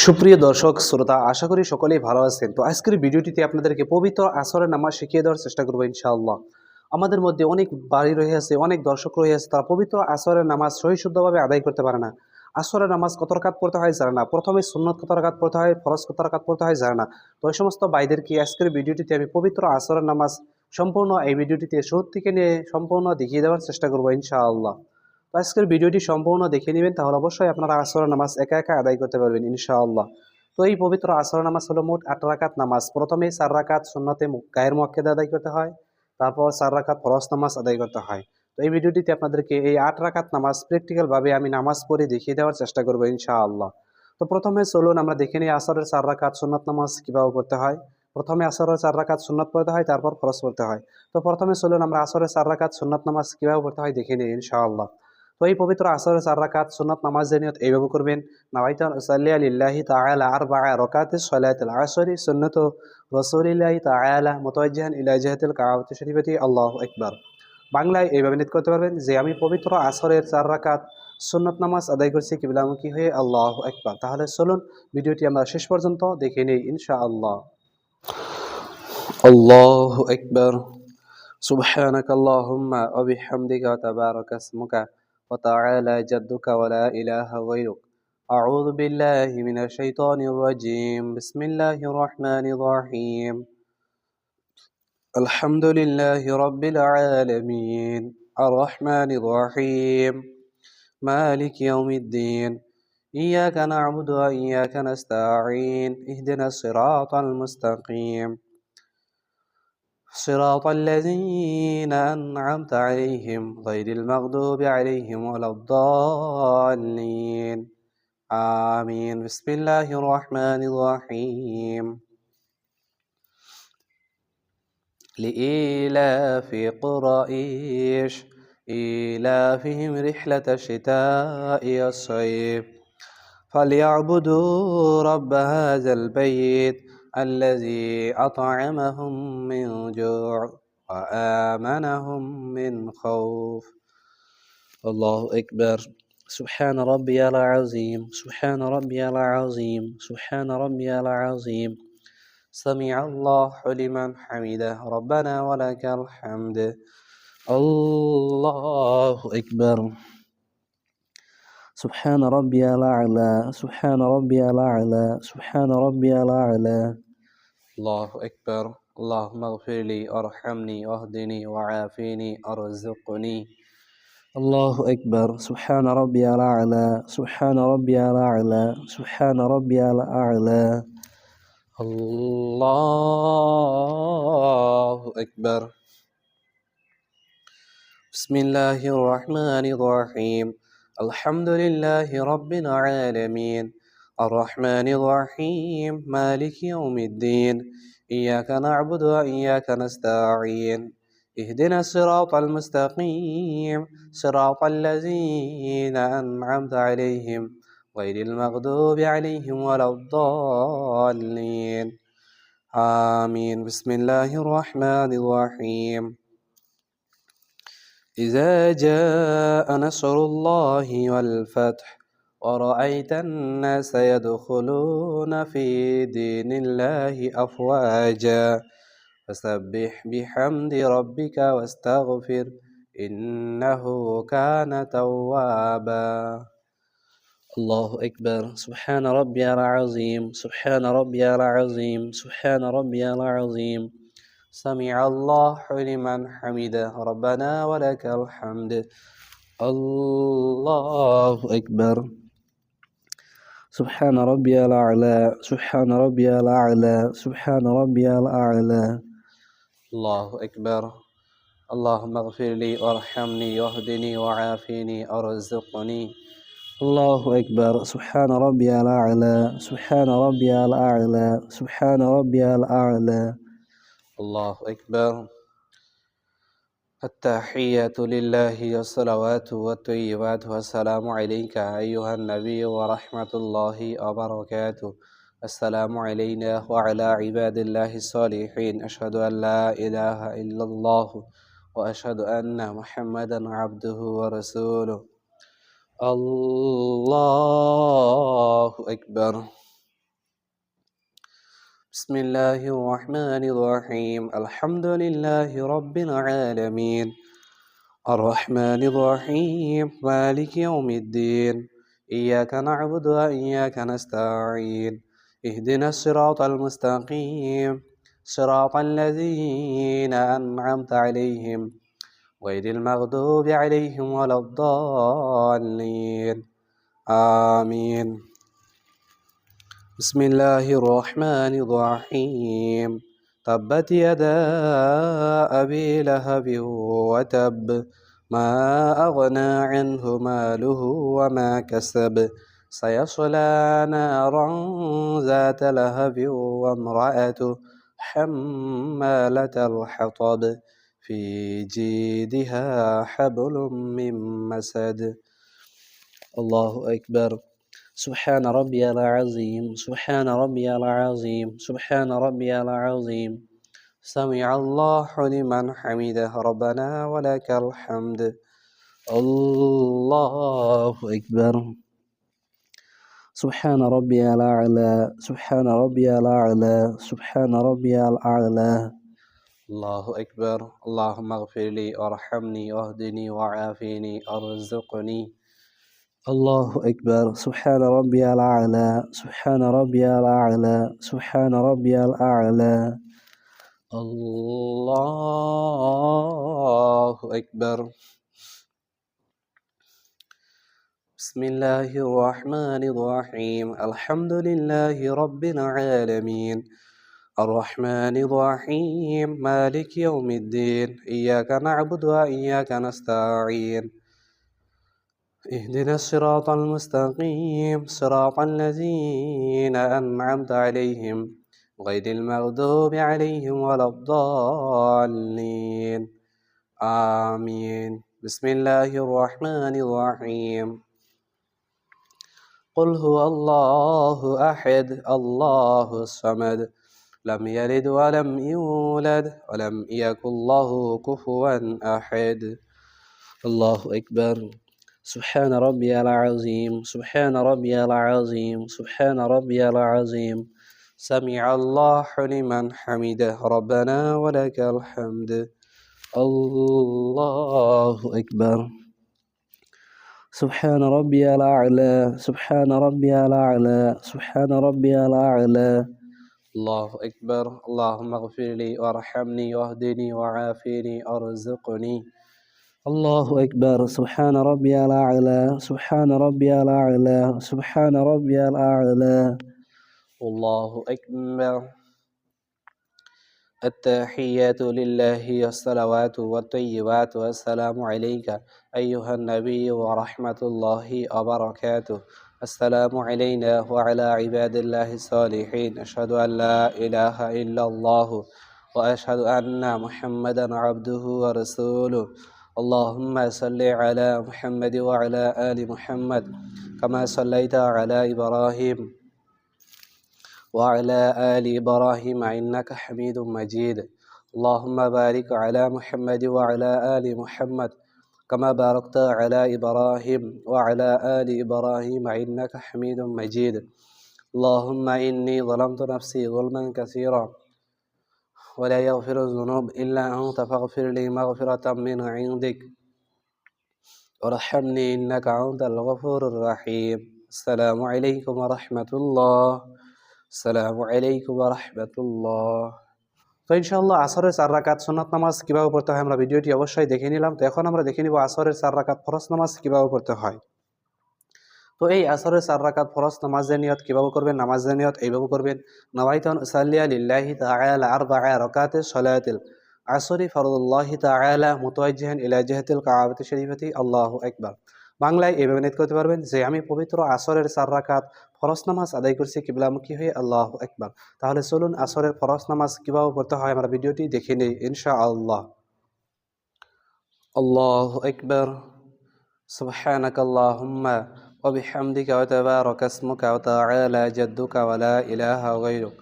সুপ্রিয় দর্শক শ্রোতা, আশা করি সকলেই ভালো আছেন। তো আজকের ভিডিওটিতে আপনাদেরকে পবিত্র আসরের নামাজ শিখিয়ে দেওয়ার চেষ্টা করবো ইনশাআল্লাহ। আমাদের মধ্যে অনেক বাড়ি রয়েছে, অনেক দর্শক রয়েছে, তারা পবিত্র আসরের নামাজ সহিশুদ্ধভাবে আদায় করতে পারে না। আসরের নামাজ কত রাকাত পড়তে হয় জানে না, প্রথমে সুন্নত কত রাকাত পড়তে হয়, ফরজ কত রাকাত পড়তে হয় জানে না। তো ওই সমস্ত ভাইদেরকে আজকের ভিডিওটিতে আমি পবিত্র আসরের নামাজ সম্পূর্ণ এই ভিডিওটিতে শুরু থেকে নিয়ে সম্পূর্ণ দেখিয়ে দেওয়ার চেষ্টা করবো ইনশাআল্লাহ। তো আজকের ভিডিওটি সম্পূর্ণ দেখে নেবেন, তাহলে অবশ্যই আপনারা আসরের নামাজ একা একা আদায় করতে পারবেন ইনশাআল্লাহ। তো এই পবিত্র আসরের নামাজ হলো মোট ৮ রাকাত নামাজ। প্রথমে ৪ রাকাত সুন্নতে গায়ের মুআক্কাদা আদায় করতে হয়, তারপর ৪ রাকাত ফরজ নামাজ আদায় করতে হয়। তো এই ভিডিওটিতে আপনাদেরকে এই ৮ রাকাত নামাজ প্র্যাকটিক্যাল ভাবে আমি নামাজ পড়ে দেখিয়ে দেওয়ার চেষ্টা করব ইনশাআল্লাহ। তো প্রথমে চলুন আমরা দেখে নিই আসরের ৪ রাকাত সুন্নত নামাজ কিভাবে পড়তে হয়। প্রথমে আসরের ৪ রাকাত সুন্নত পড়তে হয়, তারপর ফরজ পড়তে হয়। তো প্রথমে চলুন আমরা আসরের ৪ রাকাত সুন্নত নামাজ কিভাবে পড়তে হয় দেখে নিই ইনশাআল্লাহ। তো এই পবিত্র আসরের ৪ রাকাত সুন্নত নামাজের নিয়ত এইভাবে করবেন। নাওয়াইতু উসাল্লি লিল্লাহি তাআলা আরবা'a রাকাতিস সালাতিল আসরি সুন্নাতু রাসূলিল্লাহি তাআলা মুতাওয়াজ্জিহান ইলা জিহাতিল কাবাতি শরীফাতি আল্লাহু আকবার। বাংলায় এইভাবে নিয়ত করতে পারবেন যে আমি পবিত্র আসরের ৪ রাকাত সুন্নত নামাজ আদায় করছি কিবলামুখী হয়ে আল্লাহু আকবার। তাহলে চলুন ভিডিওটি আমরা শেষ পর্যন্ত দেখে নেই ইনশাআল্লাহ। আল্লাহু আকবার। সুবহানাকা আল্লাহুম্মা ওয়া বিহামদিকা তাবারাকা ইসমুকা ওয়া তাআলা জাদ্দুকা ওয়া লা ইলাহা গায়রুক। আউযু বিল্লাহি মিনাশ শাইতানির রাজীম। বিসমিল্লাহির রহমানির রহিম। আলহামদুলিল্লাহি রাব্বিল আলামিন। আর রহমানির রহিম। মালিকি ইয়াউমিদ্দিন। ইয়্যাকা না'বুদু ওয়া ইয়্যাকা নাস্তাঈন। ইহদিনাস সিরাতাল মুস্তাকিম। صراط الذين أنعمت عليهم غير المغضوب عليهم ولا الضالين آمين بسم الله الرحمن الرحيم لإيلاف قريش إيلافهم رحلة الشتاء والصيف فليعبدوا رب هذا البيت الذي أطعمهم من جوع وآمنهم من خوف. الله أكبر. سبحان ربي العظيم. سبحان ربي العظيم. سبحان ربي العظيم. سمع الله لمن حمده ربنا ولك الحمد. الله أكبر. سبحان ربي الأعلى. سبحان ربي الأعلى. سبحان ربي الأعلى. الله أكبر. اللهم اغفر لي وارحمني واهدني وعافيني ارزقني. الله أكبر. سبحان ربي الأعلى. سبحان ربي الأعلى. سبحان ربي الأعلى. الله أكبر. بسم الله الرحمن الرحيم. الحمد لله رب العالمين. الرحمن الرحيم. مالك يوم الدين. إياك نعبد وإياك نستعين. اهدنا الصراط المستقيم. صراط الذين أنعمت عليهم غير المغضوب عليهم ولا الضالين آمين بسم الله الرحمن الرحيم. إذا جاء نصر الله والفتح ورأيت الناس يدخلون في دين الله أفواجا فسبح بحمد ربك واستغفر إنه كان توابا. الله أكبر. سبحان ربي العظيم. سبحان ربي العظيم. سبحان ربي العظيم. سمع الله لمن حمده ربنا ولك الحمد. الله أكبر. سبحان ربي الأعلى. سبحان ربي الأعلى. سبحان ربي الأعلى. الله أكبر. اللهم اغفر لي وارحمني واهدني وعافيني ارزقني. الله أكبر. سبحان ربي الأعلى. سبحان ربي الأعلى. سبحان ربي الأعلى. الله أكبر. التحيات لله والصلوات والطيبات والسلام عليك أيها النبي ورحمة الله وبركاته. السلام علينا وعلى عباد الله الصالحين. أشهد أن لا إله إلا الله وأشهد أن محمدا عبده ورسوله. الله أكبر. بسم الله الرحمن الرحيم الحمد لله رب العالمين الرحمن الرحيم مالك يوم الدين إياك نعبد وإياك نستعين اهدنا الصراط المستقيم صراط الذين أنعمت عليهم غير المغضوب عليهم ولا الضالين آمين بسم الله الرحمن الرحيم تبت يدا أبي لهب وتب ما أغنى عنه ماله وما كسب سيصلى نارا ذات لهب وامرأته حمالة الحطب في جيدها حبل من مسد الله أكبر سبحان ربي العظيم سبحان ربي العظيم سبحان ربي العظيم سمع الله لمن حمده ربنا ولك الحمد الله أكبر سبحان ربي الأعلى سبحان ربي الأعلى سبحان ربي الأعلى الله أكبر اللهم اغفر لي وارحمني واهدني وعافيني ارزقني الله أكبر سبحان ربي الأعلى سبحان ربي الأعلى سبحان ربي الأعلى الله أكبر بسم الله الرحمن الرحيم الحمد لله رب العالمين الرحمن الرحيم مالك يوم الدين إياك نعبد وإياك نستعين اهدنا الصراط المستقيم صراط الذين أنعمت عليهم غير المغضوب عليهم ولا الضالين آمين بسم الله الرحمن الرحيم قل هو الله أحد الله الصمد لم يلد ولم يولد ولم يكن له كفوا أحد الله أكبر سبحان ربي العظيم سبحان ربي العظيم سبحان ربي العظيم سمع الله لمن حمده ربنا ولك الحمد الله أكبر سبحان ربي الأعلى سبحان ربي الأعلى سبحان ربي الأعلى الله أكبر اللهم اغفر لي وارحمني واهدني وعافيني أرزقني الله أكبر سبحان ربي الأعلى سبحان ربي الأعلى سبحان ربي الأعلى الله أكبر التحيات لله والصلوات والطيبات والسلام عليك أيها النبي ورحمة الله وبركاته السلام علينا وعلى عباد الله الصالحين أشهد أن لا إله إلا الله وأشهد أن محمدا عبده ورسوله اللهم صل على محمد وعلى آل محمد كما صليت على إبراهيم وعلى آل إبراهيم إنك حميد مجيد اللهم بارك على محمد وعلى آل محمد كما باركت على إبراهيم وعلى آل إبراهيم إنك حميد مجيد اللهم إني ظلمت نفسي ظلما كثيرا ولا يغفر الذنوب إلا أنت فاغفر لي مغفرة من عندك وارحمني إنك أنت الغفور الرحيم السلام عليكم ورحمة الله السلام عليكم ورحمة الله তো ইনশাআল্লাহ আসরের 4 রাকাত সুন্নাত নামাজ কিভাবে পড়তে হয় আমরা ভিডিওটি অবশ্যই দেখে নিলাম। তো এখন আমরা দেখে নিব আসরের 4 রাকাত ফরজ নামাজ কিভাবে পড়তে হয়। তো এই আসরের 4 রাকাত ফরজ নামাজের নিয়ত কিভাবে করবেন, নামাজের নিয়ত এইভাবে করবেন। নাওয়াইতু আন উসাল্লিয়া লিল্লাহি তাআলা আরবা'a রাকাতিস সালাতিল আসরি ফরদুল্লাহি তাআলা মুতাওয়াজ্জিহান ইলা জিহাতিল কাবাতি শরীফাতি আল্লাহু আকবার। বাংলায় এইভাবে নিয়ত করতে পারবেন যে আমি পবিত্র আসরের 4 রাকাত ফরজ নামাজ আদায় করছি কিবলামুখী হয়ে আল্লাহু আকবার। তাহলে চলুন আসরের ফরজ নামাজ কিভাবে পড়তে হয় আমরা ভিডিওটি দেখে নেই ইনশাআল্লাহ। আল্লাহু আকবার সুবহানাকাল্লাহুম্মা ওয়া বিহামদিকা ওয়া তাবারাকা ইসমুকা ওয়া তাআলা জাদ্দুকা ওয়া লা ইলাহা গায়রুক।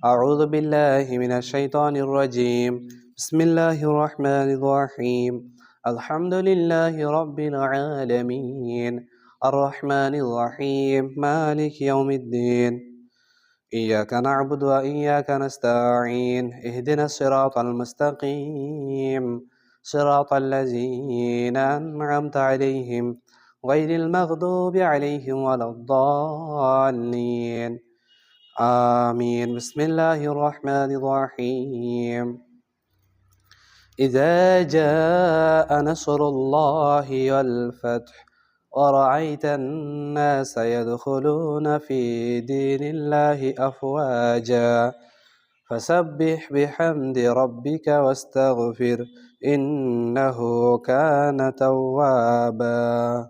আউযু বিল্লাহি মিনাশ শাইতানির রাজীম। বিসমিল্লাহির রাহমানির রাহিম। আলহামদুলিল্লাহি রাব্বিল আলামিন আর রাহমানির রাহিম মালিকি ইয়াউমিদ্দিন إياك نعبد وإياك نستعين اهدنا الصراط المستقيم صراط الذين أنعمت عليهم غير المغضوب عليهم ولا الضالين آمين. بسم الله الرحمن الرحيم. إذا جاء نصر الله والفتح ورأيت الناس يدخلون في دين الله أفواجا فسبح بحمد ربك واستغفر إنه كان توابا.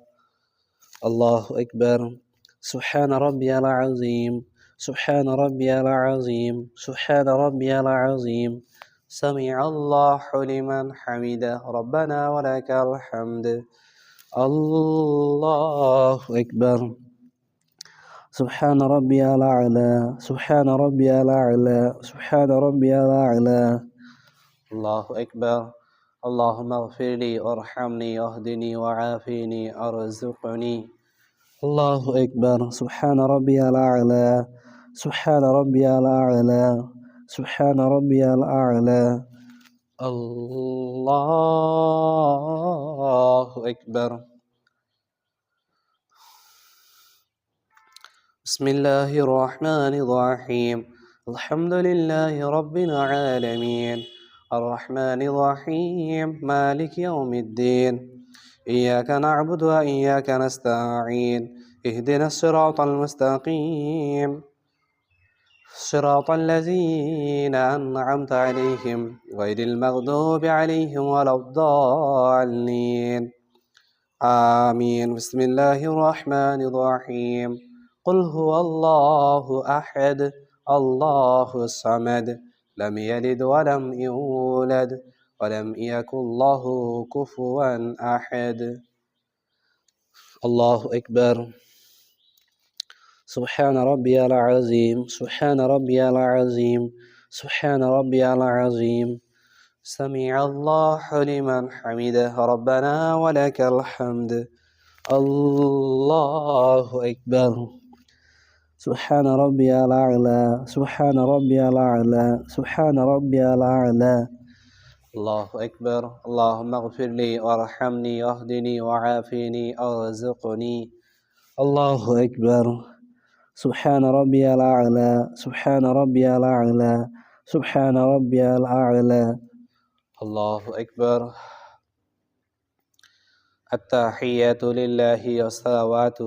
الله أكبر. سبحان ربي العظيم سبحان ربي العظيم سبحان ربي العظيم سمع الله لمن حمده ربنا ولك الحمد. الله أكبر. سبحان ربي الأعلى سبحان ربي الأعلى سبحان ربي الأعلى. الله أكبر. اللهم اغفر لي وارحمني واهدني وعافني ارزقني. الله أكبر. سبحان ربي الأعلى سبحان ربي الأعلى سبحان ربي الأعلى. الله أكبر. بسم الله الرحمن الرحيم. الحمد لله رب العالمين الرحمن الرحيم مالك يوم الدين إياك نعبد وإياك نستعين اهدنا الصراط المستقيم صراط الذين أنعمت عليهم غير المغضوب عليهم ولا الضالين آمين. بسم الله الرحمن الرحيم. قل هو الله أحد الله الصمد لم يلد ولم يولد ولم يكن له كفوا أحد. الله أكبر. سبحان ربي العظيم سبحان ربي العظيم سبحان ربي العظيم سمع الله لمن حمده ربنا ولك الحمد. الله أكبر. سبحان ربي الأعلى سبحان ربي الأعلى سبحان ربي الأعلى. الله أكبر. اللهم اغفر لي وارحمني واهدني وعافني ارزقني. الله أكبر. سبحان ربي الأعلى سبحان ربي الأعلى سبحان ربي الأعلى. الله أكبر. التحيات لله والصلوات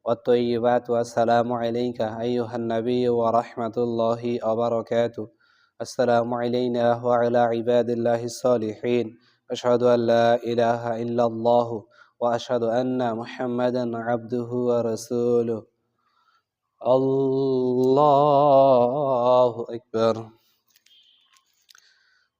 والطيبات والسلام عليك أيها النبي ورحمة الله وبركاته. السلام علينا وعلى عباد الله الصالحين. أشهد أن لا إله إلا الله وأشهد أن محمدا عبده ورسوله. الله أكبر.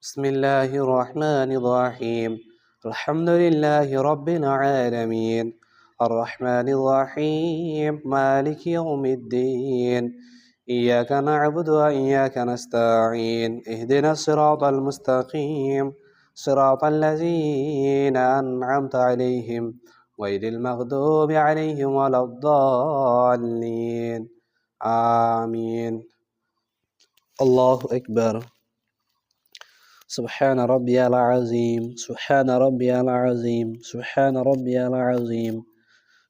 بسم الله الرحمن الرحيم. الحمد لله رب العالمين الرحمن الرحيم مالك يوم الدين إياك نعبد وإياك نستعين اهدنا الصراط المستقيم صراط الذين أنعمت عليهم غير المغضوب عليهم ولا الضالين آمين. الله أكبر. سبحان ربي العظيم سبحان ربي العظيم سبحان ربي العظيم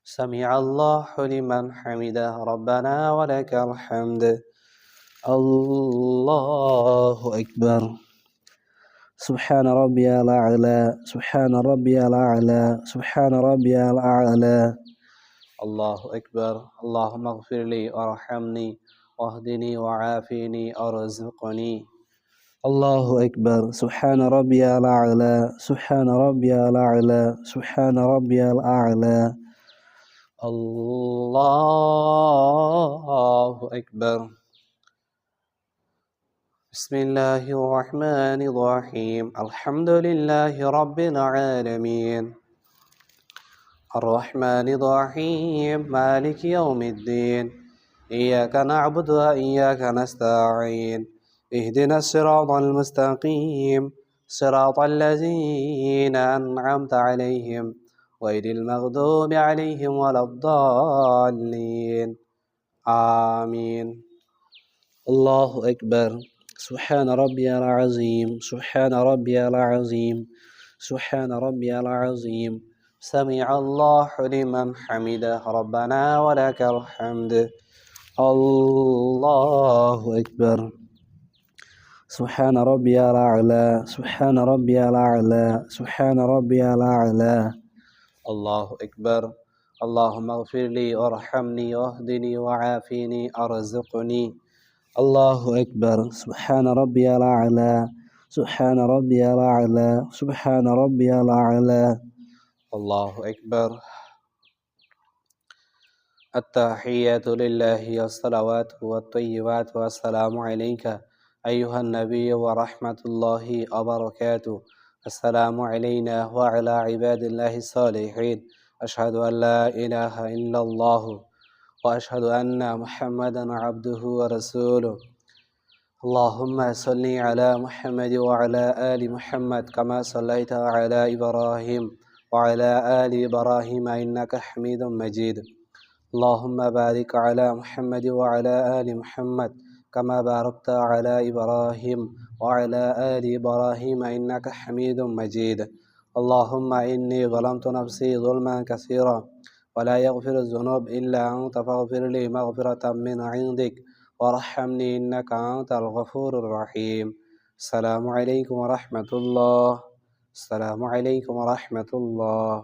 سمع الله لمن حمده ربنا ولك الحمد. الله أكبر. سبحان ربي الأعلى سبحان ربي الأعلى سبحان ربي الأعلى. الله أكبر. اللهم اغفر لي وارحمني واهدني وعافني ارزقني. الله أكبر. سبحان ربي الأعلى سبحان ربي الأعلى سبحان ربي الأعلى. الله أكبر. بسم الله الرحمن الرحيم. الحمد لله رب العالمين الرحمن الرحيم مالك يوم الدين إياك نعبد وإياك نستعين اهدنا الصراط المستقيم صراط الذين أنعمت عليهم غير المغضوب عليهم ولا الضالين آمين. الله أكبر. سبحان ربي العظيم، سبحان ربي العظيم، سبحان ربي العظيم. سمع الله لمن حمده ربنا ولك الحمد. الله أكبر. سبحان ربي الأعلى، سبحان ربي الأعلى، سبحان ربي الأعلى. الله أكبر. اللهم اغفر لي وارحمني واهدني وعافني أرزقني. الله أكبر. سبحان ربي الأعلى، سبحان ربي الأعلى، سبحان ربي الأعلى. الله أكبر. التحيات لله والصلوات والطيبات والسلام عليك أيها النبي ورحمة الله وبركاته. السلام علينا وعلى عباد الله الصالحين. أشهد أن لا إله إلا الله وأشهد أن محمدا عبده ورسوله. اللهم صل على محمد وعلى آل محمد كما صليت على إبراهيم وعلى آل إبراهيم إنك حميد مجيد. اللهم بارك على محمد وعلى آل محمد كما باركت على إبراهيم وعلى آل إبراهيم إنك حميد مجيد. اللهم إني ظلمت نفسي ظلما كثيرا ولا يغفر الذنوب إلا أنت فاغفر لي مغفرة من عندك وارحمني إنك أنت الغفور الرحيم. السلام عليكم ورحمة الله. السلام عليكم ورحمة الله.